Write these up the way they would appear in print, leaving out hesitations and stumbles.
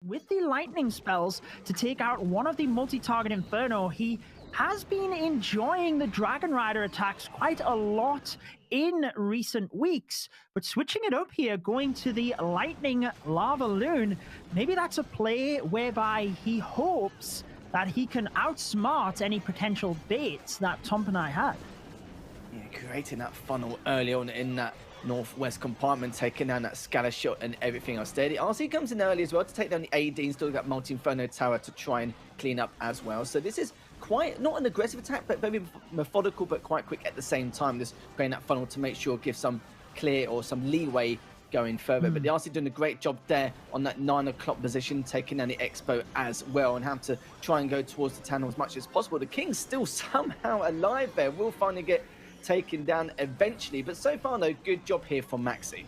with the lightning spells to take out one of the multi-target Inferno. He has been enjoying the Dragon Rider attacks quite a lot in recent weeks, but switching it up here, going to the Lightning Lava Loon, maybe that's a play whereby he hopes that he can outsmart any potential baits that Tompinai had. Yeah, creating that funnel early on in that northwest compartment, taking down that scatter shot and everything else there. The RC comes in early as well to take down the AD and still got multi-inferno tower to try and clean up as well. So this is quite, not an aggressive attack, but very methodical, but quite quick at the same time. Just playing that funnel to make sure, give some clear or some leeway going further. But the RC doing a great job there on that 9 o'clock position, taking down the Expo as well, and have to try and go towards the tunnel as much as possible. The King's still somehow alive there. Will finally get taken down eventually, but so far no, good job here from Maxi.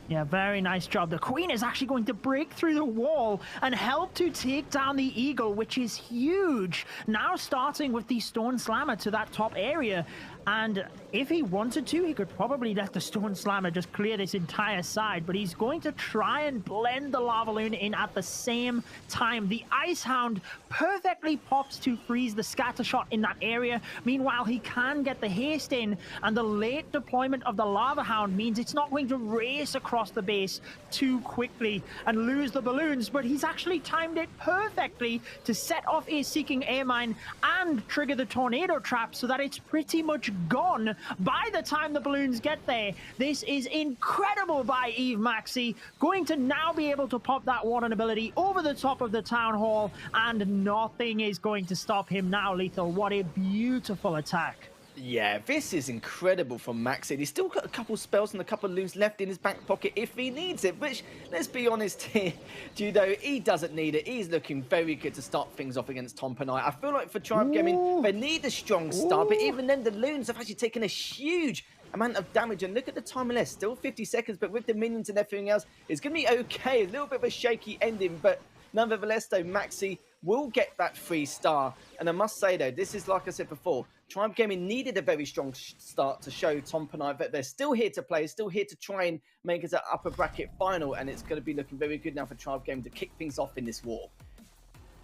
Yeah, very nice job. The Queen is actually going to break through the wall and help to take down the Eagle, which is huge. Now starting with the Stone Slammer to that top area. And if he wanted to, he could probably let the Stone Slammer just clear this entire side, but he's going to try and blend the Lava Loon in at the same time. The Ice Hound perfectly pops to freeze the scatter shot in that area. Meanwhile, he can get the haste in, and the late deployment of the Lava Hound means it's not going to race across the base too quickly and lose the balloons, but he's actually timed it perfectly to set off a Seeking Air Mine and trigger the Tornado Trap so that it's pretty much gone by the time the balloons get there. This is incredible by EUR, going to now be able to pop that Warden ability over the top of the Town Hall, and nothing is going to stop him now, Lethal. What a beautiful attack. Yeah, this is incredible from Maxi. He's still got a couple spells and a couple of loons left in his back pocket if he needs it, which, let's be honest here, Judo, he doesn't need it. He's looking very good to start things off against Tompinai. I feel like for Triumph Gaming, they need a strong start, but even then, the loons have actually taken a huge amount of damage, and look at the time left, still 50 seconds, but with the minions and everything else, it's going to be okay. A little bit of a shaky ending, but nonetheless, though, Maxi will get that 3-star. And I must say, though, this is, like I said before, Triumph Gaming needed a very strong start to show Tompinai that they're still here to play, still here to try and make it an upper bracket final, and it's going to be looking very good now for Triumph Gaming to kick things off in this war.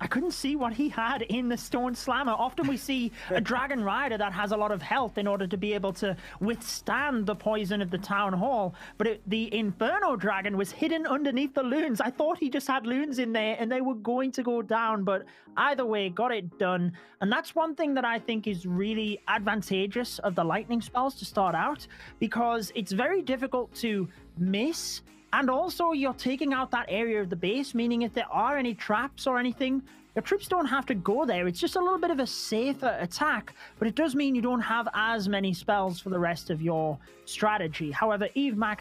I couldn't see what he had in the Stone Slammer. Often we see a Dragon Rider that has a lot of health in order to be able to withstand the poison of the Town Hall. But the Inferno Dragon was hidden underneath the loons. I thought he just had loons in there and they were going to go down. But either way, got it done. And that's one thing that I think is really advantageous of the lightning spells to start out, because it's very difficult to miss. And also, you're taking out that area of the base, meaning if there are any traps or anything, your troops don't have to go there. It's just a little bit of a safer attack, but it does mean you don't have as many spells for the rest of your strategy. However, EUR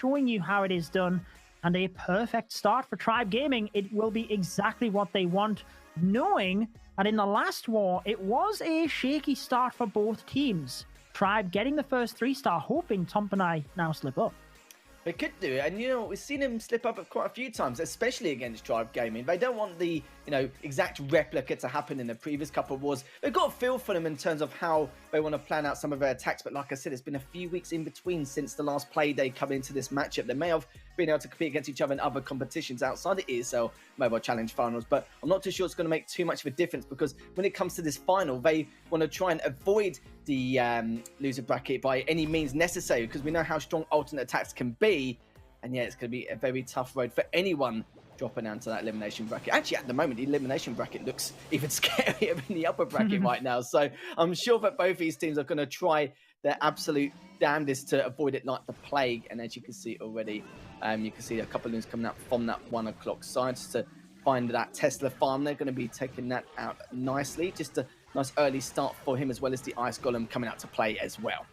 showing you how it is done, and a perfect start for Tribe Gaming. It will be exactly what they want, knowing that in the last war, it was a shaky start for both teams. Tribe getting the first 3-star, hoping Tompinai now slip up. They could do it, and you know, we've seen him slip up quite a few times, especially against Tribe Gaming. They don't want the, exact replica to happen in the previous couple of wars. They've got a feel for them in terms of how they want to plan out some of their attacks, but like I said, it's been a few weeks in between since the last play day coming into this matchup. They may have been able to compete against each other in other competitions outside the ESL Mobile Challenge finals, but I'm not too sure it's going to make too much of a difference, because when it comes to this final, they want to try and avoid the loser bracket by any means necessary, because we know how strong alternate attacks can be. And yeah, it's going to be a very tough road for anyone dropping down to that elimination bracket. Actually, at the moment, the elimination bracket looks even scarier than the upper bracket right now. So I'm sure that both these teams are going to try their absolute damnedest to avoid it like the plague. And as you can see already, you can see a couple of loons coming up from that 1 o'clock side to find that Tesla farm. They're going to be taking that out nicely. Just a nice early start for him, as well as the Ice Golem coming out to play as well.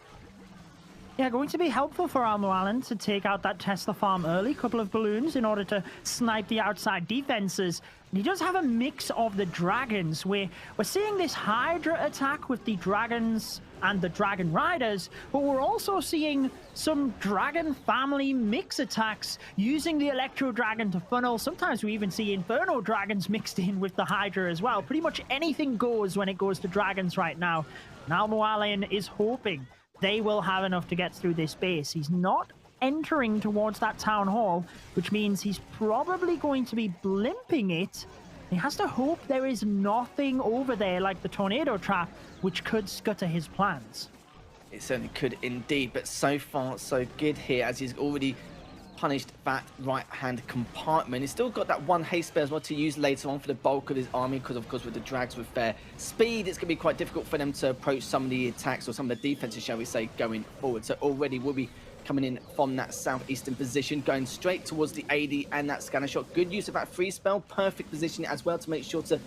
Yeah, going to be helpful for Almoalan to take out that Tesla farm early. Couple of balloons in order to snipe the outside defenses. And he does have a mix of the dragons. We're seeing this Hydra attack with the dragons and the Dragon Riders, but we're also seeing some Dragon family mix attacks using the Electro Dragon to funnel. Sometimes we even see Inferno Dragons mixed in with the Hydra as well. Pretty much anything goes when it goes to dragons right now. And Almoalan is hoping they will have enough to get through this base. He's not entering towards that town hall, which means he's probably going to be blimping it. He has to hope there is nothing over there like the tornado trap, which could scutter his plans. It certainly could indeed, but so far so good here, as he's already punished that right-hand compartment. He's still got that one haste spell as well to use later on for the bulk of his army, because of course with the drags with their speed, it's going to be quite difficult for them to approach some of the attacks or some of the defenses, shall we say, going forward. So already we'll be coming in from that southeastern position, going straight towards the AD and that scanner shot. Good use of that free spell, perfect position as well to make sure to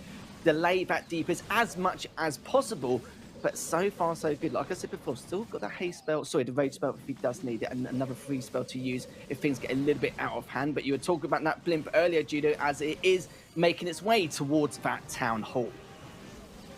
delay that deepest as much as possible. But so far, so good. Like I said before, still got that haste spell, sorry, the rage spell if he does need it, and another free spell to use if things get a little bit out of hand. But you were talking about that blimp earlier, Judo, as it is making its way towards that town hall.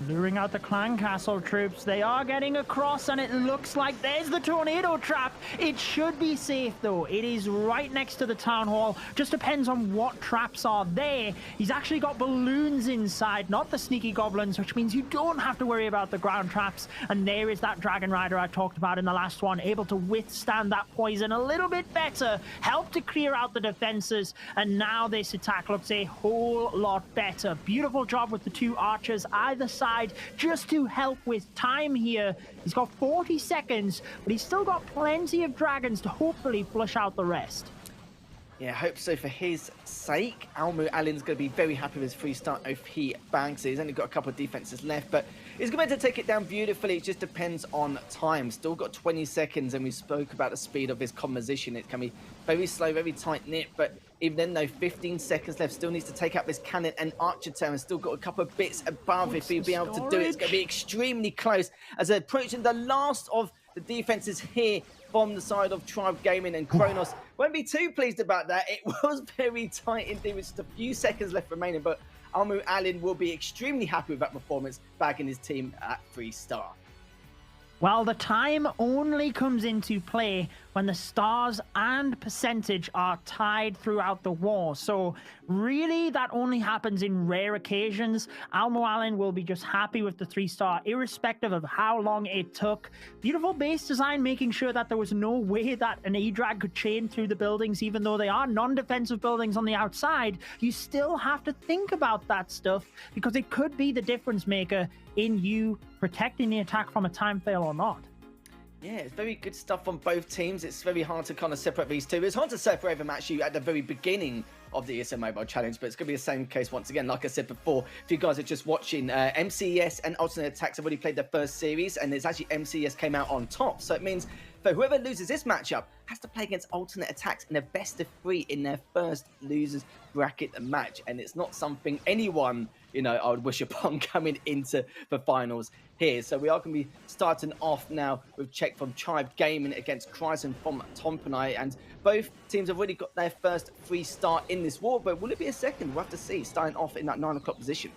Luring out the clan castle troops. They are getting across, and it looks like there's the tornado trap. It should be safe, though. It is right next to the town hall. Just depends on what traps are there. He's actually got balloons inside, not the sneaky goblins, which means you don't have to worry about the ground traps. And there is that dragon rider I talked about in the last one, able to withstand that poison a little bit better, help to clear out the defenses, and now this attack looks a whole lot better. Beautiful job with the two archers either side, just to help with time here. He's got 40 seconds, but he's still got plenty of dragons to hopefully flush out the rest. Yeah, I hope so for his sake. Almu Allen's going to be very happy with his free start if he banks it. He's only got a couple of defenses left, but he's going to take it down beautifully. It just depends on time. Still got 20 seconds, and we spoke about the speed of his composition. It can be very slow, very tight-knit, but even then, though, 15 seconds left. Still needs to take out this cannon and archer tower. Still got a couple of bits above if he'll be able to do it. It's going to be extremely close as they're approaching the last of the defenses here from the side of Tribe Gaming, and Kronos won't be too pleased about that. It was very tight indeed with just a few seconds left remaining, but Almu Allen will be extremely happy with that performance, bagging his team at 3-star. Well, the time only comes into play when the stars and percentage are tied throughout the war. So really, that only happens in rare occasions. Almu Allen will be just happy with the 3-star, irrespective of how long it took. Beautiful base design, making sure that there was no way that an E-Drag could chain through the buildings, even though they are non-defensive buildings on the outside. You still have to think about that stuff, because it could be the difference maker in you protecting the attack from a time fail or not. Yeah, it's very good stuff on both teams. It's very hard to kind of separate these two. It's hard to separate them actually at the very beginning of the ESL Mobile Challenge, but it's going to be the same case once again. Like I said before, if you guys are just watching, MCES and Alternate Attacks have already played their first series, and there's actually MCES came out on top. So it means for whoever loses this matchup has to play against Alternate Attacks in a best of 3 in their first losers bracket match. And it's not something anyone, you know, I would wish upon coming into the finals here. So we are going to be starting off now with Czech from Tribe Gaming against Kryzen from Tompinai, and both teams have already got their first 3-star in this war, but will it be a second? We'll have to see, starting off in that 9 o'clock position.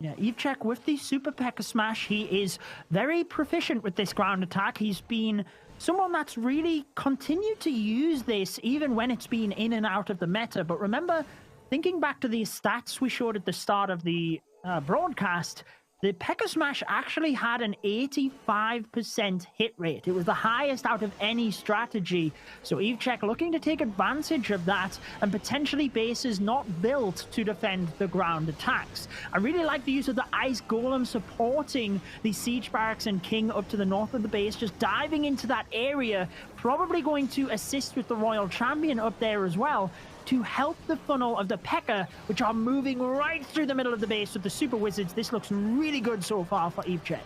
Yeah, Evchek with the Super P.E.K.K.A. Smash, he is very proficient with this ground attack. He's been someone that's really continued to use this even when it's been in and out of the meta. But remember, thinking back to these stats we showed at the start of the broadcast, the P.E.K.K.A. Smash actually had an 85% hit rate. It was the highest out of any strategy. So Evchek looking to take advantage of that, and potentially bases not built to defend the ground attacks. I really like the use of the Ice Golem supporting the Siege Barracks and King up to the north of the base, just diving into that area, probably going to assist with the Royal Champion up there as well, to help the funnel of the P.E.K.K.A., which are moving right through the middle of the base with the Super Wizards. This looks really good so far for Evchek.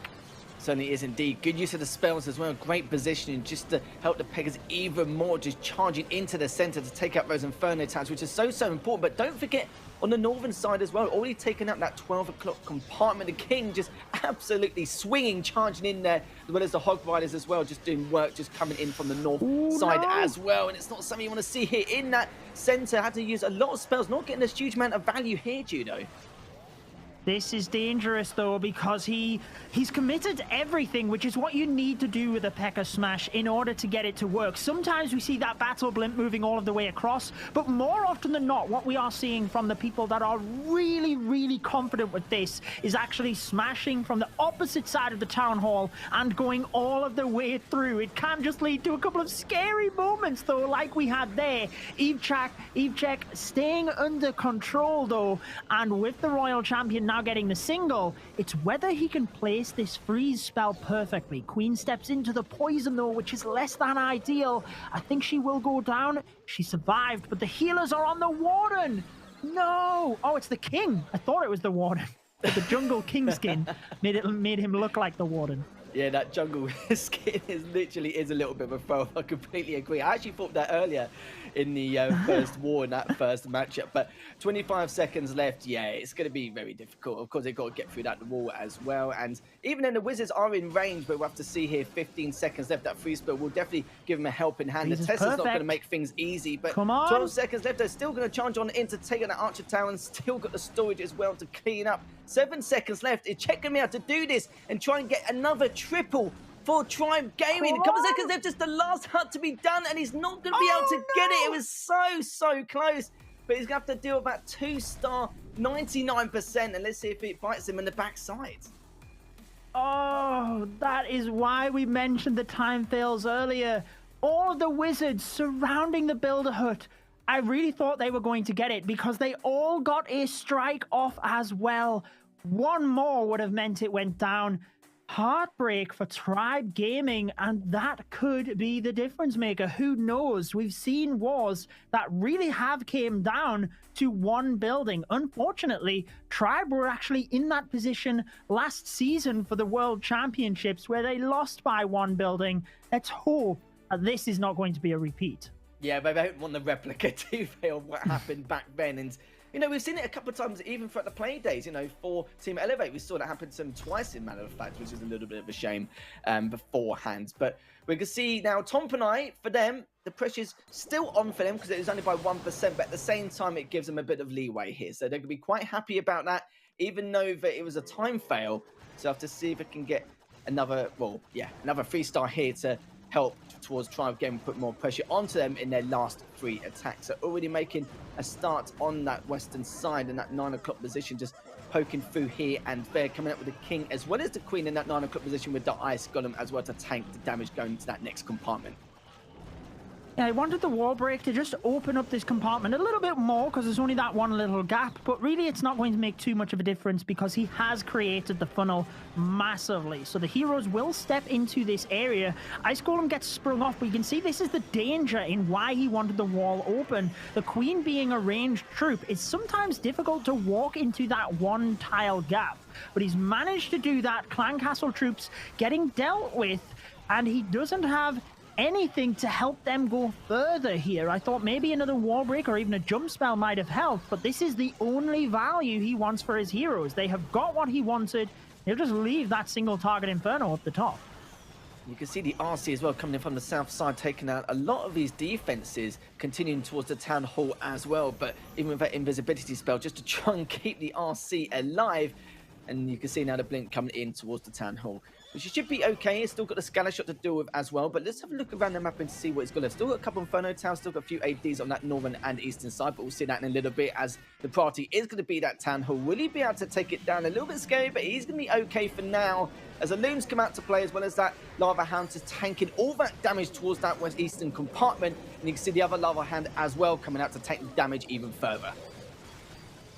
Certainly is indeed. Good use of the spells as well. Great positioning just to help the P.E.K.K.A.s even more, just charging into the center to take out those Inferno attacks, which is so important. But don't forget, on the northern side as well, already taken out that 12 o'clock compartment. The King just absolutely swinging, charging in there, as well as the Hog Riders as well, just doing work, just coming in from the north side as well. And it's not something you want to see here in that center. Had to use a lot of spells, not getting a huge amount of value here, Judo. This is dangerous, though, because he's committed everything, which is what you need to do with a P.E.K.K.A. Smash in order to get it to work. Sometimes we see that Battle Blimp moving all of the way across, but more often than not, what we are seeing from the people that are really, really confident with this is actually smashing from the opposite side of the Town Hall and going all of the way through. It can just lead to a couple of scary moments, though, like we had there. Evechek staying under control, though, and with the Royal Champion now getting the single, it's whether he can place this freeze spell perfectly. Queen steps into the poison, though, which is less than ideal. I think she will go down. She survived, but the healers are on the Warden. No! Oh, it's the King. I thought it was the Warden. But the Jungle King skin made him look like the Warden. Yeah, that jungle skin literally is a little bit of a throw. I completely agree. I actually thought that earlier in the first war, in that first matchup. But 25 seconds left. Yeah, it's going to be very difficult. Of course, they've got to get through that wall as well. And even then, the Wizards are in range, but we'll have to see here. 15 seconds left. That free spill will definitely give them a helping hand. The Tesla's not going to make things easy, but 12 seconds left. They're still going to charge on in to take on the Archer Tower and still got the storage as well to clean up. 7 seconds left. It's checking me out to do this and try and get another triple for Tribe Gaming. A couple of seconds left, just the last hut to be done, and he's not going to be able to get it. It was so close, but he's going to have to deal with that 2-star 99%, and let's see if it bites him in the backside. Oh, that is why we mentioned the time fails earlier. All of the Wizards surrounding the Builder Hut. I really thought they were going to get it because they all got a strike off as well. One more would have meant it went down. Heartbreak for Tribe Gaming, and that could be the difference maker. Who knows? We've seen wars that really have came down to one building. Unfortunately, Tribe were actually in that position last season for the World Championships where they lost by one building. Let's hope that this is not going to be a repeat. Yeah, but I don't want the replica to fail what happened back then. And, you know, we've seen it a couple of times even throughout the play days. You know, for Team Elevate, we saw that happen to them twice in matter of fact, which is a little bit of a shame beforehand. But we can see now Tompinai, for them, the pressure's still on for them because it was only by 1%. But at the same time, it gives them a bit of leeway here. So they're going to be quite happy about that, even though that it was a time fail. So I have to see if it can get another, well, yeah, another 3-star here to help towards Tribe Gaming, put more pressure onto them in their last 3 attacks. So already making a start on that western side in that 9 o'clock position, just poking through here and there, coming up with the King as well as the Queen in that 9 o'clock position with the Ice Golem as well to tank the damage going into that next compartment. Yeah, I wanted the wall break to just open up this compartment a little bit more because there's only that one little gap, but really it's not going to make too much of a difference because he has created the funnel massively. So the heroes will step into this area. Ice Golem gets sprung off, but you can see this is the danger in why he wanted the wall open. The Queen being a ranged troop, it's sometimes difficult to walk into that one tile gap, but he's managed to do that. Clan Castle troops getting dealt with, and he doesn't have anything to help them go further here. I thought maybe another wall break or even a jump spell might have helped, but this is the only value he wants for his heroes. They have got what he wanted. He'll just leave that single target Inferno up the top. You can see the RC as well coming in from the south side, taking out a lot of these defenses, continuing towards the Town Hall as well. But even with that invisibility spell, just to try and keep the RC alive. And you can see now the blink coming in towards the Town Hall, which should be okay. It's still got the scatter shot to deal with as well. But let's have a look around the map and see what it's got left. Still got a couple of Inferno Towers, still got a few ADs on that northern and eastern side. But we'll see that in a little bit as the priority is going to be that Town Hall. Will he be able to take it down? A little bit scary, but he's going to be okay for now. As the Loons come out to play, as well as that Lava Hound just tanking all that damage towards that west eastern compartment. And you can see the other Lava Hound as well coming out to take the damage even further.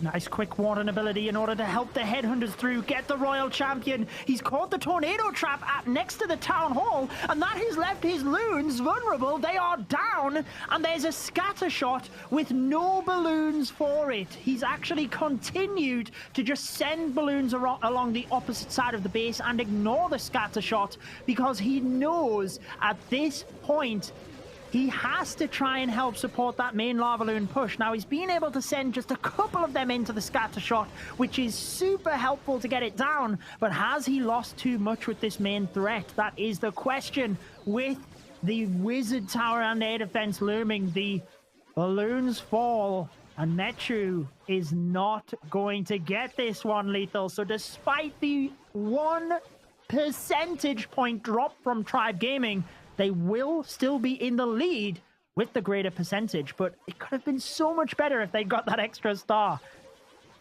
Nice quick Warden ability in order to help the Headhunters through, get the Royal Champion. He's caught the Tornado Trap next to the Town Hall, and that has left his Loons vulnerable. They are down, and there's a scatter shot with no balloons for it. He's actually continued to just send balloons along the opposite side of the base and ignore the scatter shot because he knows at this point he has to try and help support that main lava balloon push. Now, he's been able to send just a couple of them into the scatter shot, which is super helpful to get it down. But has he lost too much with this main threat? That is the question. With the Wizard Tower and air defense looming, the balloons fall. And Metru is not going to get this one, Lethal. So despite the 1 percentage point drop from Tribe Gaming, they will still be in the lead with the greater percentage. But it could have been so much better if they got that extra star.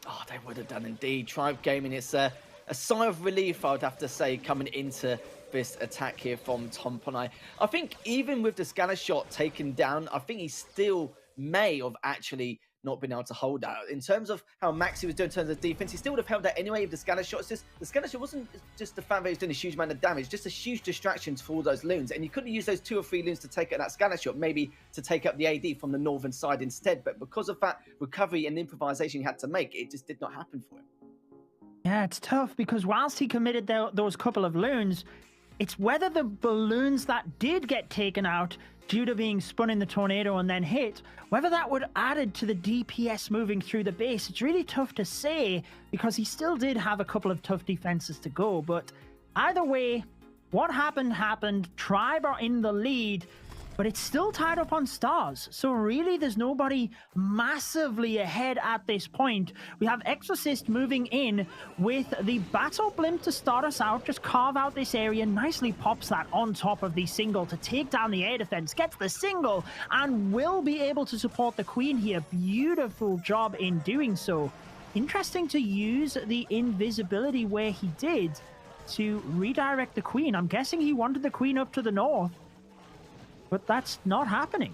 Oh, they would have done indeed. Tribe Gaming, it's a sigh of relief, I would have to say, coming into this attack here from Tompinai. I think even with the scanner shot taken down, I think he still may have actually not been able to hold out. In terms of how Maxi was doing in terms of defense, he still would have held out anyway if the scanner shot. It's just, the scanner shot wasn't just the fact that he was doing a huge amount of damage, just a huge distraction for all those loons. And you couldn't use those 2 or 3 loons to take out that scanner shot, maybe to take up the AD from the northern side instead. But because of that recovery and improvisation he had to make, it just did not happen for him. Yeah, it's tough because whilst he committed those couple of loons, it's whether the balloons that did get taken out due to being spun in the tornado and then hit, whether that would added to the DPS moving through the base. It's really tough to say because he still did have a couple of tough defenses to go. But either way, what happened. Tribe are in the lead, but it's still tied up on stars. So really, there's nobody massively ahead at this point. We have Exorcist moving in with the Battle Blimp to start us out. Just carve out this area, nicely pops that on top of the single to take down the air defense, gets the single, and will be able to support the Queen here. Beautiful job in doing so. Interesting to use the invisibility where he did to redirect the Queen. I'm guessing he wanted the Queen up to the north, but that's not happening.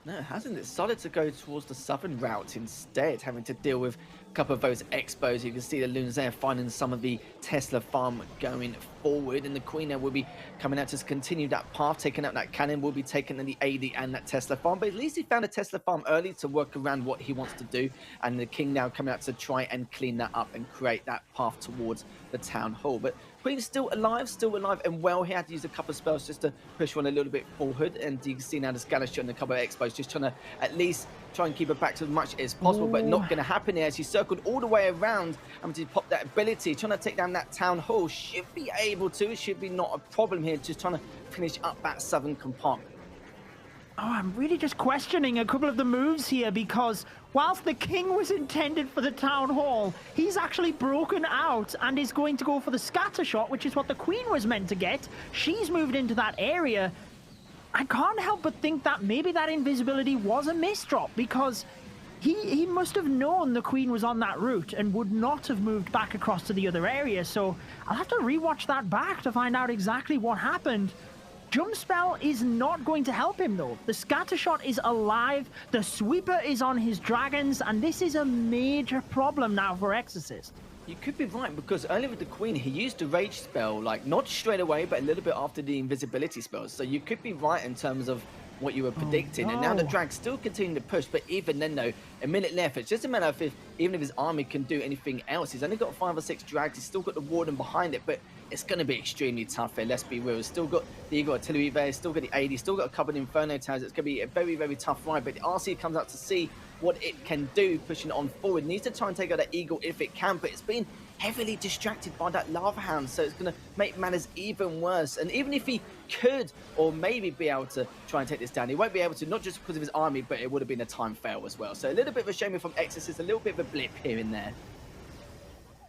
No, it hasn't. It decided to go towards the southern route instead, having to deal with a couple of those expos. You can see the loons there finding some of the Tesla farm going forward, and the Queen there will be coming out to continue that path, taking out that cannon, will be taking the AD and that Tesla farm. But at least he found a Tesla farm early to work around what he wants to do, and the King now coming out to try and clean that up and create that path towards the town hall. But Queen's still alive and well. He had to use a couple of spells just to push one a little bit forward, and you can see now the scanner shot and a couple of expos just trying to at least try and keep it back to as much as possible. But not going to happen here as he circled all the way around and to pop that ability, trying to take down that town hall. Should be able to, it should be not a problem here, just trying to finish up that southern compartment. Oh, I'm really just questioning a couple of the moves here because whilst the King was intended for the town hall, he's actually broken out and is going to go for the scatter shot, which is what the Queen was meant to get. She's moved into that area. I can't help but think that maybe that invisibility was a misdrop because he must have known the Queen was on that route and would not have moved back across to the other area. So I'll have to rewatch that back to find out exactly what happened. Jump spell is not going to help him though. The scatter shot is alive, the sweeper is on his dragons, and this is a major problem now for Exorcist. You could be right, because earlier with the Queen, he used the rage spell, like not straight away, but a little bit after the invisibility spells. So you could be right in terms of what you were predicting. And now the drag's still continuing to push, but even then though, a minute left, it's just a matter of even if his army can do anything else. He's only got 5 or 6 drags, he's still got the warden behind it, but it's going to be extremely tough here, let's be real. He's still got the Eagle Artillery there, still got the AD, still got a couple of Inferno Towers. It's going to be a very, very tough ride, but the RC comes out to see what it can do, pushing it on forward. Needs to try and take out that Eagle if it can, but it's been heavily distracted by that Lava Hound, so it's going to make matters even worse. And even if he could, or maybe be able to try and take this down, he won't be able to, not just because of his army, but it would have been a time fail as well. So a little bit of a shame from Exorcist, a little bit of a blip here and there.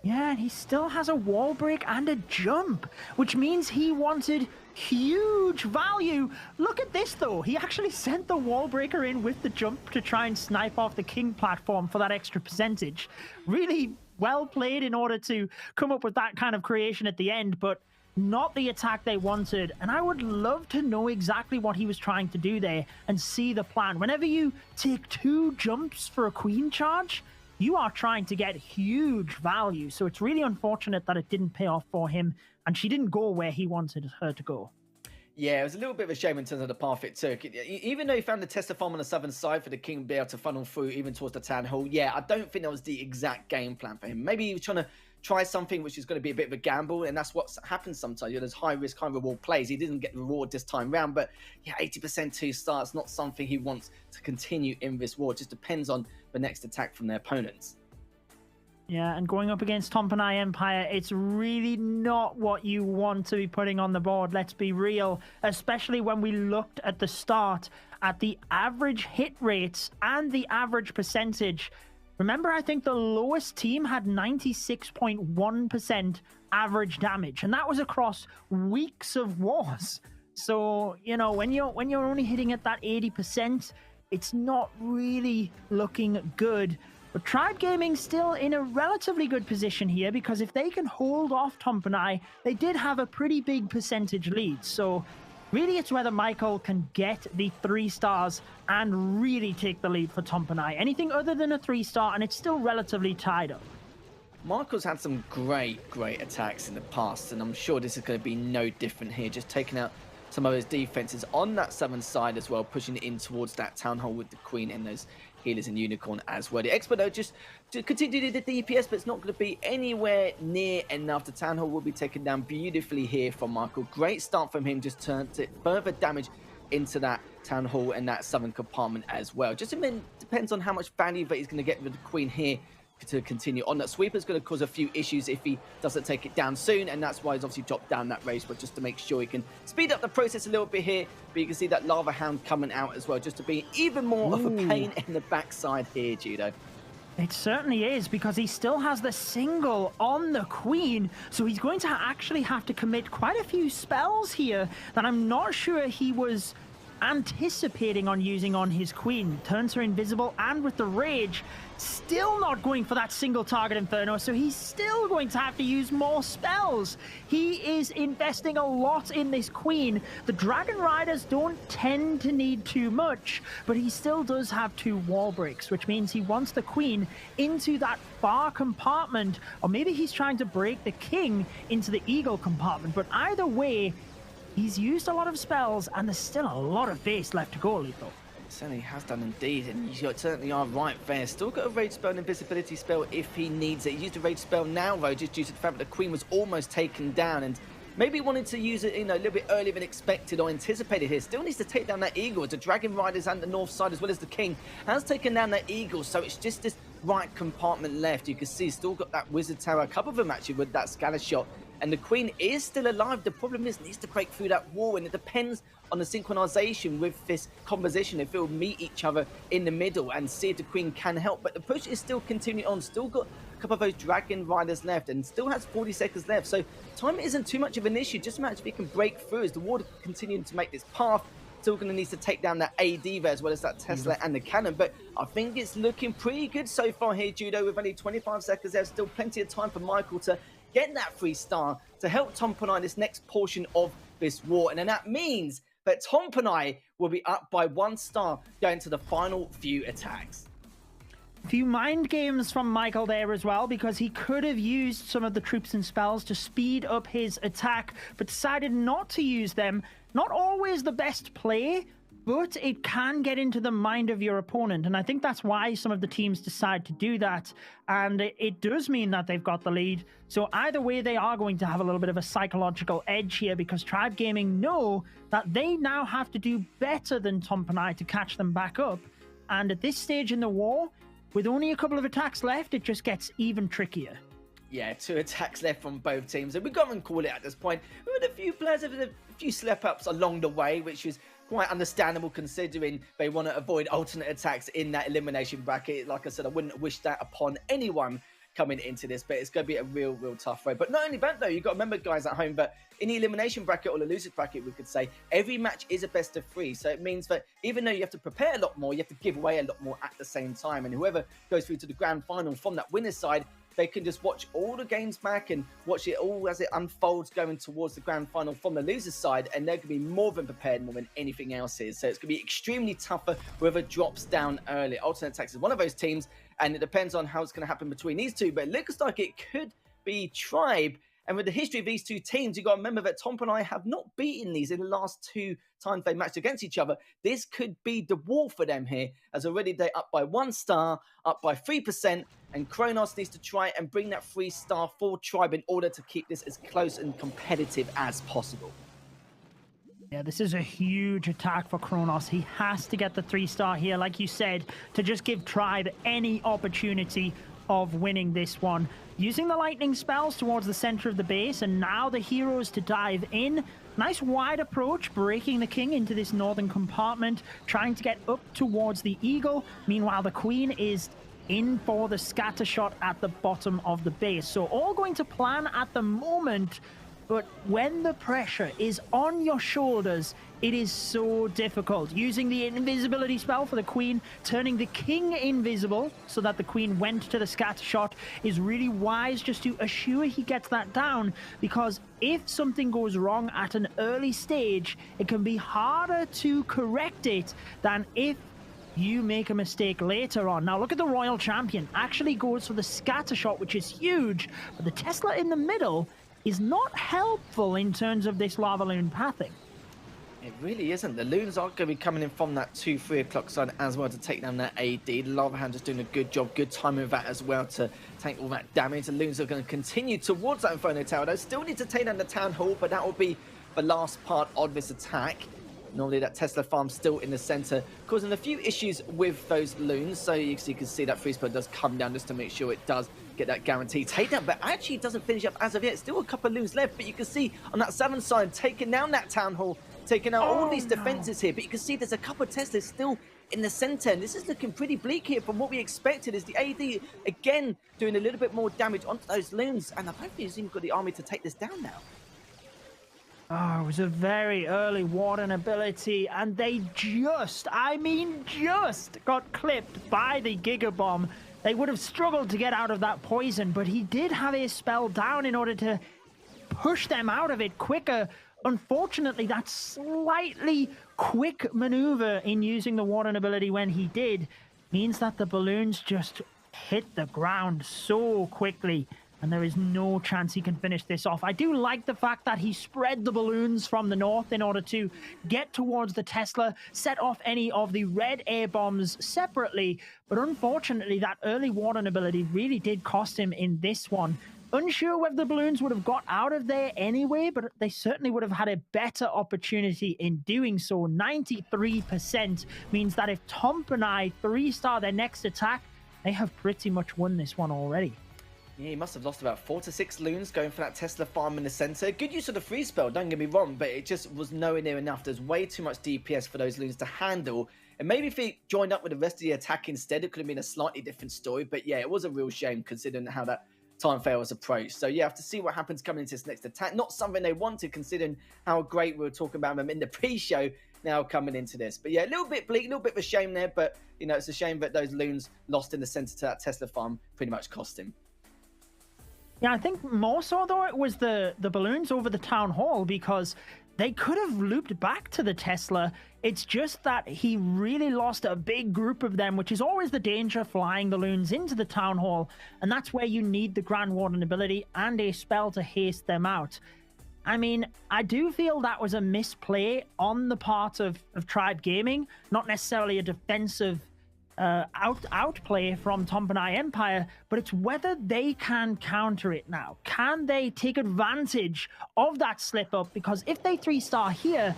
Yeah, and he still has a wall break and a jump, which means he wanted huge value. Look at this, though. He actually sent the wall breaker in with the jump to try and snipe off the King platform for that extra percentage. Really well played in order to come up with that kind of creation at the end, but not the attack they wanted. And I would love to know exactly what he was trying to do there and see the plan. Whenever you take 2 jumps for a Queen charge, you are trying to get huge value. So it's really unfortunate that it didn't pay off for him and she didn't go where he wanted her to go. Yeah, it was a little bit of a shame in terms of the path it took. Even though he found the Tesla farm on the southern side for the King to be able to funnel through even towards the town hall, yeah, I don't think that was the exact game plan for him. Maybe he was trying to try something which is going to be a bit of a gamble, and that's what happens sometimes. You know, there's high risk, high reward plays. He didn't get the reward this time round, but yeah, 80% 2 stars, not something he wants to continue in this war. It just depends on the next attack from their opponents. Yeah, and going up against Tompinai Empire, it's really not what you want to be putting on the board, let's be real, especially when we looked at the start at the average hit rates and the average percentage. Remember, I think the lowest team had 96.1% average damage, and that was across weeks of wars. So, you know, when you're only hitting at that 80%, it's not really looking good. But Tribe Gaming still in a relatively good position here, because if they can hold off Tompinai, they did have a pretty big percentage lead. So really it's whether Michael can get the 3 stars and really take the lead for Tompinai. Anything other than a 3-star and it's still relatively tied up. Michael's had some great attacks in the past, and I'm sure this is going to be no different here. Just taking out some of his defenses on that southern side as well, pushing it in towards that town hall with the Queen and those healers and Unicorn as well. The Expert, though, just to continue to do the DPS, but it's not going to be anywhere near enough. The town hall will be taken down beautifully here from Michael. Great start from him, just turns it further damage into that town hall and that southern compartment as well. Just depends on how much value that he's going to get with the Queen here to continue on. That sweeper's going to cause a few issues if he doesn't take it down soon, and that's why he's obviously dropped down that race, but just to make sure he can speed up the process a little bit here. But you can see that lava hound coming out as well, just to be even more of a pain in the backside here, Judo. It certainly is, because he still has the single on the Queen, so he's going to actually have to commit quite a few spells here that I'm not sure he was anticipating on using on his Queen. Turns her invisible, and with the rage, still not going for that single target Inferno, so he's still going to have to use more spells. He is investing a lot in this Queen. The Dragon Riders don't tend to need too much, but he still does have 2 wall breaks, which means he wants the Queen into that far compartment, or maybe he's trying to break the King into the Eagle compartment. But either way, he's used a lot of spells, and there's still a lot of base left to go, Lethal. Certainly has done indeed, and you certainly are right there. Still got a rage spell and invisibility spell if he needs it. He used a rage spell now, though, just due to the fact that the Queen was almost taken down, and maybe wanted to use it, you know, a little bit earlier than expected or anticipated here. Still needs to take down that Eagle, as the Dragon Riders and the north side, as well as the King, has taken down that Eagle, so it's just this right compartment left. You can see still got that Wizard Tower, a couple of them actually with that scatter shot, and the Queen is still alive. The problem is, needs to break through that wall, and it depends on the synchronization with this composition, if it will meet each other in the middle, and see if the Queen can help. But the push is still continuing on. Still got a couple of those Dragon Riders left, and still has 40 seconds left, so time isn't too much of an issue. Just a matter if he can break through as the Warder continuing to make this path. Still going to need to take down that AD there, as well as that Tesla and the cannon. But I think it's looking pretty good so far here, Judo, with only 25 seconds. There's still plenty of time for Michael to get that 3-star to help Tompinai this next portion of this war. And then that means that Tompinai will be up by 1 star going to the final few attacks. A few mind games from Michael there as well, because he could have used some of the troops and spells to speed up his attack, but decided not to use them. Not always the best play, but it can get into the mind of your opponent, and I think that's why some of the teams decide to do that, and it does mean that they've got the lead. So either way, they are going to have a little bit of a psychological edge here, because Tribe Gaming know that they now have to do better than Tompinai to catch them back up, and at this stage in the war, with only a couple of attacks left, it just gets even trickier. Yeah, 2 attacks left from both teams, and we got and call it at this point. We had a few players with a few slip-ups along the way, which is quite understandable considering they want to avoid alternate attacks in that elimination bracket. Like I said, I wouldn't wish that upon anyone coming into this, but it's going to be a real tough road. But not only that, though, you've got to remember, guys at home, that in the elimination bracket, or the losers bracket, we could say, every match is a best of 3. So it means that even though you have to prepare a lot more, you have to give away a lot more at the same time. And whoever goes through to the grand final from that winner's side, they can just watch all the games back and watch it all as it unfolds going towards the grand final from the loser's side, and they're going to be more than prepared more than anything else is. So it's going to be extremely tougher whoever drops down early. Alternate Attacks is one of those teams, and it depends on how it's going to happen between these two, but it looks like it could be Tribe. And with the history of these two teams, you've got to remember that Tompinai have not beaten these in the last 2 times they matched against each other. This could be the wall for them here, as already they're up by 1 star, up by 3%, and Kronos needs to try and bring that 3-star for Tribe in order to keep this as close and competitive as possible. Yeah, this is a huge attack for Kronos. He has to get the 3-star here, like you said, to just give Tribe any opportunity of winning this one. Using the lightning spells towards the center of the base, and now the heroes to dive in. Nice wide approach, breaking the king into this northern compartment, trying to get up towards the eagle. Meanwhile, the queen is in for the scatter shot at the bottom of the base. So all going to plan at the moment, but when the pressure is on your shoulders, it is so difficult. Using the invisibility spell for the queen, turning the king invisible so that the queen went to the scatter shot is really wise, just to assure he gets that down, because if something goes wrong at an early stage, it can be harder to correct it than if you make a mistake later on. Now look at the royal champion, actually goes for the scatter shot, which is huge, but the Tesla in the middle is not helpful in terms of this lava loon pathing. It really isn't. The loons are going to be coming in from that 2-3 o'clock side as well to take down that AD. The Lava Hand just doing a good job, good timing with that as well to take all that damage. The loons are going to continue towards that Inferno Tower. They still need to take down the Town Hall, but that will be the last part of this attack. Normally that Tesla farm still in the center, causing a few issues with those loons. So you can see that free spell does come down just to make sure it does get that guaranteed takedown. But actually it doesn't finish up as of yet. Still a couple of loons left, but you can see on that southern side, taking down that Town Hall, taking out all these defenses here. But you can see there's a couple of Teslas still in the center, and this is looking pretty bleak here from what we expected. Is the AD again doing a little bit more damage onto those loons, and I don't think he's even got the army to take this down now. Oh, it was a very early Warden ability, and they just, I mean just, got clipped by the Giga Bomb. They would have struggled to get out of that poison, but he did have his spell down in order to push them out of it quicker. Unfortunately, that slightly quick maneuver in using the Warden ability when he did means that the balloons just hit the ground so quickly, and there is no chance he can finish this off. I do like the fact that he spread the balloons from the north in order to get towards the Tesla, set off any of the red air bombs separately, but unfortunately that early Warden ability really did cost him in this one. Unsure whether the balloons would have got out of there anyway, but they certainly would have had a better opportunity in doing so. 93% means that if Tompinai 3-star their next attack, they have pretty much won this one already. Yeah, he must have lost about 4 to 6 loons going for that Tesla farm in the center. Good use of the free spell, don't get me wrong, but it just was nowhere near enough. There's way too much DPS for those loons to handle. And maybe if he joined up with the rest of the attack instead, it could have been a slightly different story. But yeah, it was a real shame considering how that time fail was approached. So yeah, have to see what happens coming into this next attack. Not something they wanted considering how great we were talking about them in the pre-show now coming into this. But yeah, a little bit bleak, a little bit of a shame there. But, you know, it's a shame that those loons lost in the center to that Tesla farm pretty much cost him. Yeah, I think more so, though, it was the balloons over the Town Hall, because they could have looped back to the Tesla. It's just that he really lost a big group of them, which is always the danger, flying the loons into the Town Hall. And that's where you need the Grand Warden ability and a spell to haste them out. I mean, I do feel that was a misplay on the part of Tribe Gaming, not necessarily a defensive outplay from Tompinai Empire, but it's whether they can counter it now. Can they take advantage of that slip up? Because if they 3-star here,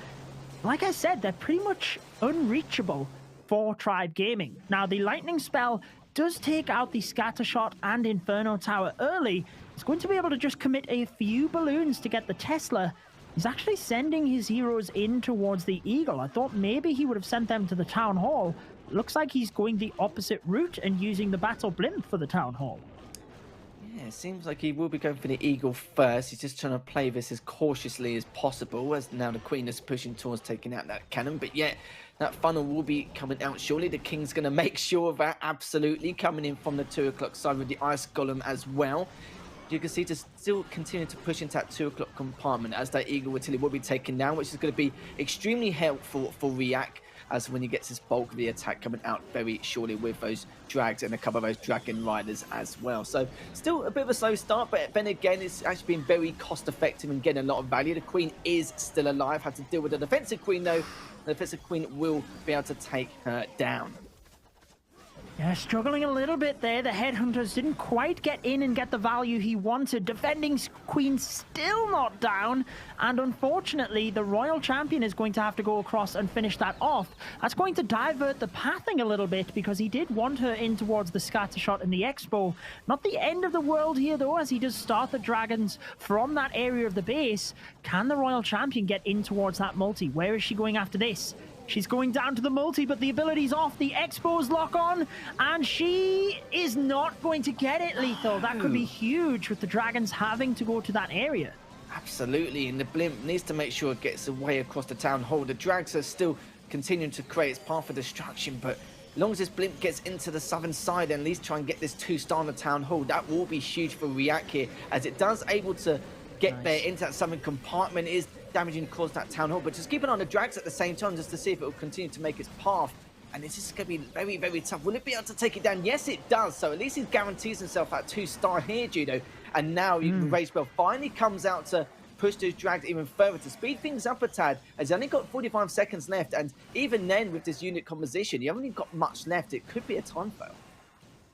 like I said, they're pretty much unreachable for Tribe Gaming. Now, the lightning spell does take out the scatter shot and Inferno Tower early. He's going to be able to just commit a few balloons to get the Tesla. He's actually sending his heroes in towards the Eagle. I thought maybe he would have sent them to the Town Hall. Looks like he's going the opposite route and using the Battle Blimp for the Town Hall. Yeah, it seems like he will be going for the Eagle first. He's just trying to play this as cautiously as possible, as now the Queen is pushing towards taking out that cannon. But yet, that funnel will be coming out surely. The King's going to make sure of that, absolutely. Coming in from the 2 o'clock side with the Ice Golem as well. You can see to still continue to push into that 2 o'clock compartment as that Eagle Artillery will be taken down, which is going to be extremely helpful for React, as when he gets his bulk of the attack coming out very shortly with those drags and a couple of those dragon riders as well. So still a bit of a slow start, but then again, it's actually been very cost effective and getting a lot of value. The Queen is still alive, had to deal with the defensive Queen though. The defensive Queen will be able to take her down. Yeah, struggling a little bit there. The Headhunters didn't quite get in and get the value he wanted. Defending Queen still not down. And unfortunately, the Royal Champion is going to have to go across and finish that off. That's going to divert the pathing a little bit because he did want her in towards the scatter shot in the Expo. Not the end of the world here, though, as he does start the Dragons from that area of the base. Can the Royal Champion get in towards that multi? Where is she going after this? She's going down to the multi, but the ability's off. The Expos lock on, and she is not going to get it, Lethal. That could be huge with the Dragons having to go to that area. Absolutely, and the Blimp needs to make sure it gets away across the town hall. The Drags are still continuing to create its path of destruction, but as long as this Blimp gets into the southern side and at least try and get this 2-star on the town hall, that will be huge for React here, as it does able to get there into that southern compartment. It is damaging across that town hall, but just keep an eye on the Drags at the same time just to see if it will continue to make its path. And this is going to be very, very tough. Will it be able to take it down? Yes, it does. So at least he guarantees himself that 2-star here, Judo. And now Race Bell finally comes out to push those Drags even further to speed things up a tad, as he's only got 45 seconds left. And even then, with this unit composition, you haven't even got much left. It could be a time fail.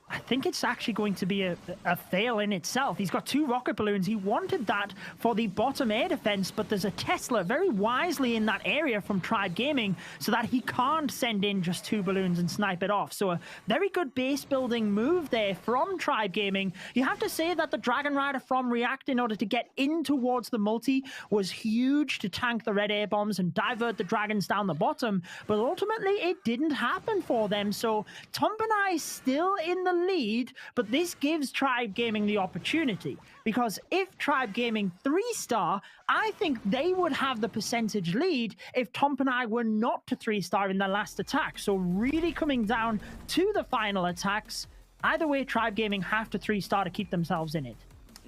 I think it's actually going to be a fail in itself. He's got 2 rocket balloons. He wanted that for the bottom air defense, but there's a Tesla very wisely in that area from Tribe Gaming so that he can't send in just 2 balloons and snipe it off. So a very good base building move there from Tribe Gaming. You have to say that the Dragon Rider from React, in order to get in towards the multi, was huge to tank the red air bombs and divert the Dragons down the bottom, but ultimately it didn't happen for them. So Tompinai still in the lead, but this gives Tribe Gaming the opportunity, because if Tribe Gaming 3-star, I think they would have the percentage lead if Tompinai were not to 3-star in their last attack. So really coming down to the final attacks. Either way, Tribe Gaming have to 3-star to keep themselves in it.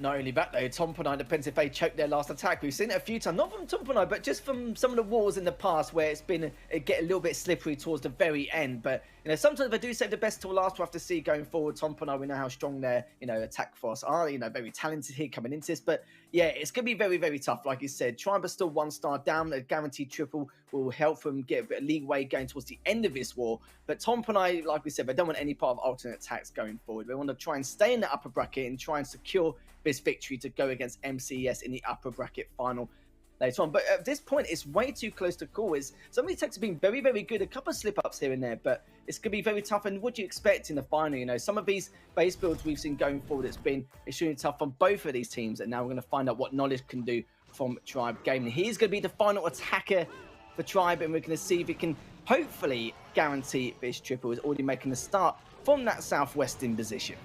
Not only that, though, Tompinai depends if they choke their last attack. We've seen it a few times, not from Tompinai, but just from some of the wars in the past where it's been get a little bit slippery towards the very end. But, you know, sometimes they do save the best till last. We'll have to see going forward. Tompinai, we know how strong their, attack force are. Very talented here coming into this. But, yeah, it's going to be very, very tough. Like you said, Tribe are still 1-star down. A guaranteed triple will help them get a bit of leeway going towards the end of this war. But Tompinai, like we said, they don't want any part of alternate attacks going forward. They want to try and stay in the upper bracket and try and secure this victory to go against MCES in the upper bracket final later on. But at this point, it's way too close to call. Some of these attacks have been very, very good. A couple of slip-ups here and there, but it's going to be very tough. And what do you expect in the final? Some of these base builds we've seen going forward, it's been extremely tough on both of these teams. And now we're going to find out what Knowledge can do from Tribe Gaming. He's going to be the final attacker for Tribe, and we're going to see if he can hopefully guarantee this triple. Is already making a start from that southwestern position.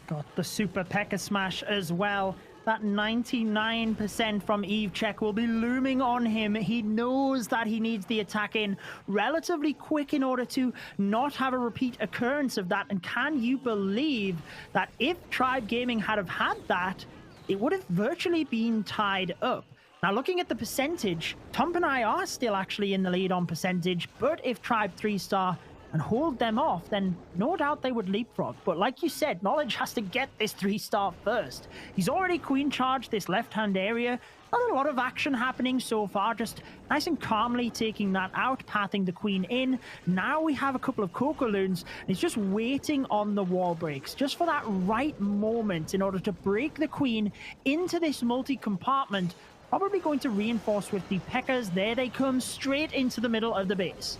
Got the super P.E.K.K.A. smash as well. That 99% from Eve check will be looming on him. He knows that he needs the attack in relatively quick in order to not have a repeat occurrence of that. And can you believe that if Tribe Gaming had have had that, it would have virtually been tied up. Now, looking at the percentage, Tompinai are still actually in the lead on percentage, but if Tribe 3-star and hold them off, then no doubt they would leapfrog. But like you said, Knowledge has to get this 3-star first. He's already queen charged this left-hand area. Not a lot of action happening so far, just nice and calmly taking that out, pathing the queen in. Now we have a couple of Coco Loons, and he's just waiting on the wall breaks, just for that right moment in order to break the queen into this multi-compartment. Probably going to reinforce with the P.E.K.K.A.s. There they come, straight into the middle of the base.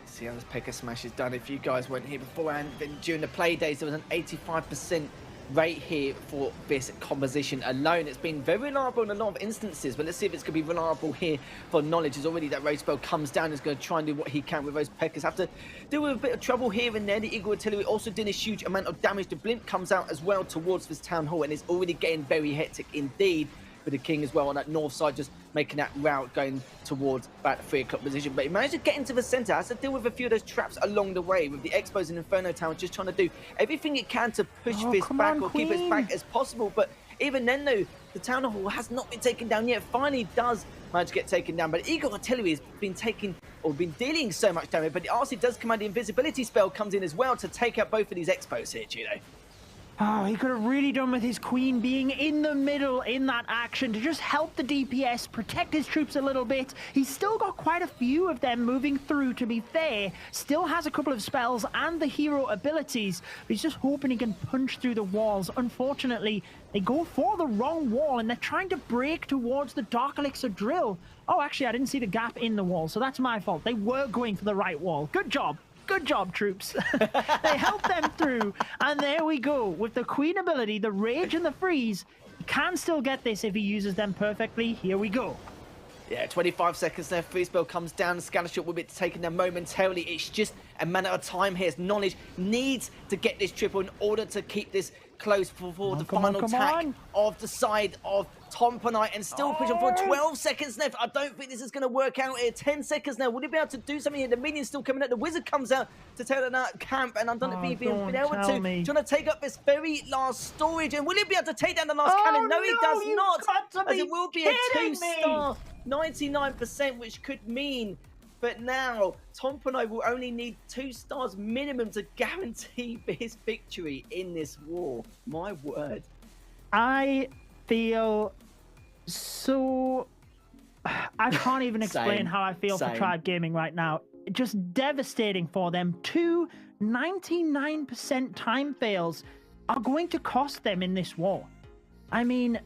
See how this P.E.K.K.A. smash is done. If you guys weren't here beforehand, then during the play days, there was an 85% rate here for this composition alone. It's been very reliable in a lot of instances, but let's see if it's going to be reliable here for Knowledge. As already that Race Bell comes down, is going to try and do what he can with those P.E.K.K.A.s. Have to deal with a bit of trouble here and there. The Eagle Artillery also did a huge amount of damage. The Blimp comes out as well towards this town hall, and it's already getting very hectic indeed. With the King as well on that north side, just making that route going towards that 3 o'clock position. But he managed to get into the center, has to deal with a few of those traps along the way, with the Expos and Inferno Tower just trying to do everything it can to push this back or keep it back as possible. But even then, though, the Town Hall has not been taken down yet. Finally does manage to get taken down, but Eagle Artillery has been taking or been dealing so much damage. But the RC does command the invisibility spell, comes in as well to take out both of these Expos here, Judo. Oh, he could have really done with his queen being in the middle in that action to just help the DPS, protect his troops a little bit. He's still got quite a few of them moving through, to be fair. Still has a couple of spells and the hero abilities. But he's just hoping he can punch through the walls. Unfortunately, they go for the wrong wall and they're trying to break towards the Dark Elixir drill. Oh, actually, I didn't see the gap in the wall, so that's my fault. They were going for the right wall. Good job. Good job, troops. They helped them through. And there we go. With the queen ability, the rage and the freeze, he can still get this if he uses them perfectly. Here we go. Yeah, 25 seconds left. Free spell comes down. Scattershot will be taken there momentarily. It's just a matter of time here. Knowledge needs to get this triple in order to keep this close for the final attack of the side of Tompinai, and still pushing for 12 seconds left. I don't think this is going to work out here. 10 seconds now. Would he be able to do something here? The minion's still coming out. The wizard comes out to tell them that camp, and I don't know if he's been able to. Trying to take up this very last storage, and will he be able to take down the last cannon? No, he does not. As it will be a 2-star, 99%, which could mean. But now, Tompinai will only need 2 stars minimum to guarantee his victory in this war. My word. I feel so... I can't even explain how I feel for Tribe Gaming right now. Just devastating for them. 2 99% time fails are going to cost them in this war. I mean,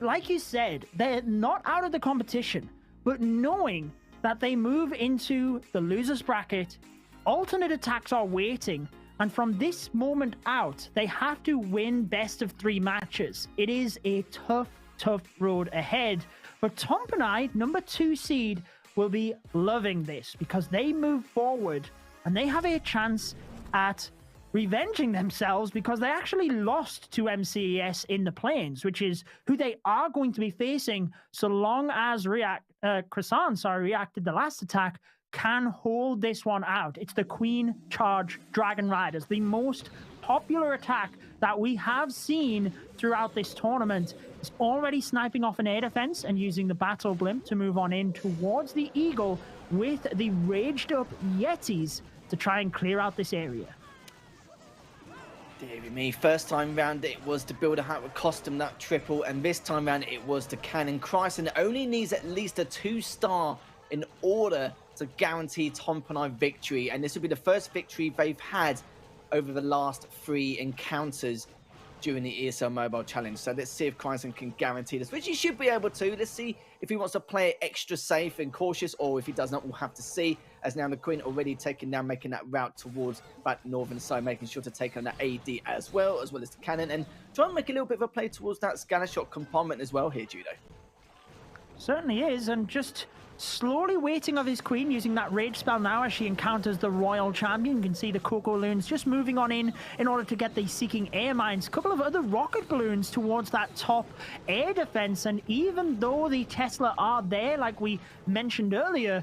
like you said, they're not out of the competition, but knowing that they move into the loser's bracket, alternate attacks are waiting, and from this moment out, they have to win best of 3 matches. It is a tough road ahead. But Tompinai, number 2 seed, will be loving this because they move forward and they have a chance at revenging themselves because they actually lost to MCES in the Plains, which is who they are going to be facing so long as Croissant reacted the last attack, can hold this one out. It's the Queen Charge Dragon Riders, the most popular attack that we have seen throughout this tournament. It's already sniping off an air defense and using the Battle Blimp to move on in towards the Eagle with the raged up Yetis to try and clear out this area. Dear me, first time round it was to build a hat would cost him that triple, and this time round it was to cannon. Chryson only needs at least a 2-star in order to guarantee Tompinai victory, and this will be the first victory they've had over the last 3 encounters during the ESL Mobile Challenge. So let's see if Chryson can guarantee this, which he should be able to. Let's see if he wants to play it extra safe and cautious, or if he does not, we'll have to see. As now the Queen already taken down, making that route towards that northern side, making sure to take on that AD as well as the cannon, and try and make a little bit of a play towards that scanner shot compartment as well here, Judo. Certainly is, and just slowly waiting of his queen, using that rage spell now as she encounters the royal champion. You can see the Coco Loons just moving on in order to get the seeking air mines. A couple of other rocket balloons towards that top air defense, and even though the Tesla are there, like we mentioned earlier,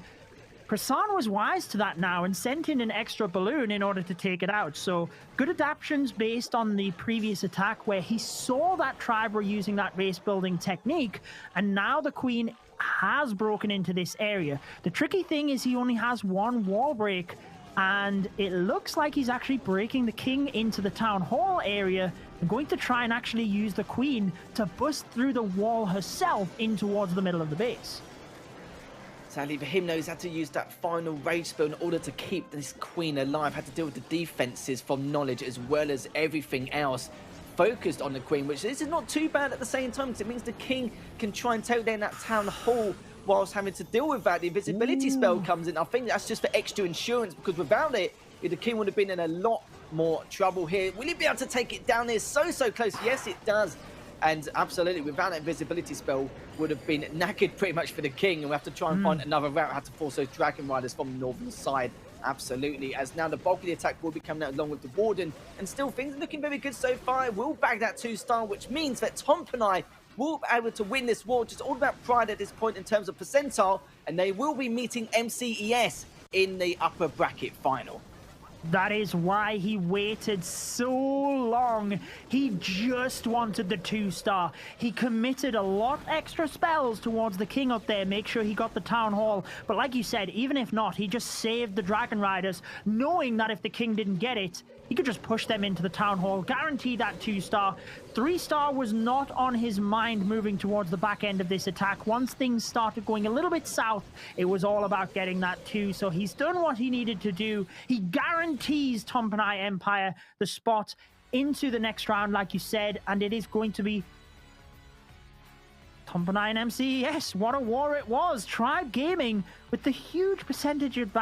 Croissant was wise to that now and sent in an extra balloon in order to take it out. So good adaptations based on the previous attack where he saw that tribe were using that base building technique, and now the Queen has broken into this area. The tricky thing is he only has 1 wall break, and it looks like he's actually breaking the king into the town hall area and going to try and actually use the Queen to bust through the wall herself in towards the middle of the base. Sadly for him, though, he's had to use that final rage spell in order to keep this Queen alive. Had to deal with the defenses from Knowledge as well as everything else focused on the Queen, which this is not too bad at the same time, because it means the King can try and take down that town hall whilst having to deal with that. The invisibility spell comes in. I think that's just for extra insurance, because without it, the King would have been in a lot more trouble here. Will he be able to take it down there? So close. Yes, it does. And absolutely, without that invisibility spell, would have been knackered pretty much for the King, and we have to try and find another route. Had to force those Dragon Riders from the northern side. Absolutely, as now the bulk of the attack will be coming out along with the Warden, and still things are looking very good so far. We'll bag that 2-star, which means that Tompinai will be able to win this war. Just all about pride at this point in terms of percentile, and they will be meeting MCES in the upper bracket final. That is why he waited so long. He just wanted the 2-star. He committed a lot extra spells towards the King up there, make sure he got the town hall. But like you said, even if not, he just saved the Dragon Riders, knowing that if the King didn't get it, he could just push them into the town hall, guarantee that 2-star. 3-star was not on his mind moving towards the back end of this attack. Once things started going a little bit south, it was all about getting that 2. So he's done what he needed to do. He guarantees Tompinai Empire the spot into the next round, like you said, and it is going to be Tompinai and MCES. What a war it was. Tribe Gaming with the huge percentage advantage.